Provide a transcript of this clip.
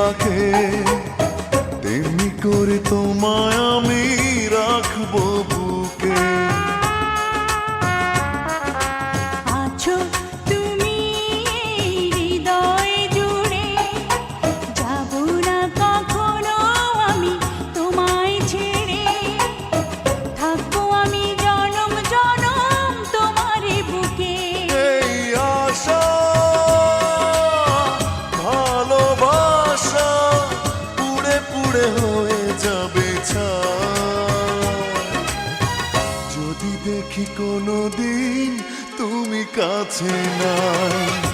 রাখে তেমনি করে তোমায় আমি রাখবো বুকে। আছো তুমি হৃদয় জুড়ে, যাব না কখনো আমি তোমায় ছেড়ে, থাকবো আমি জনম জনম তোমারই বুকে। এই আশা ভালোবাসা পুড়ে পুড়ে হয়ে যাবে ছাই যদি দেখি কোনোদিন তুমি কাছে নাই।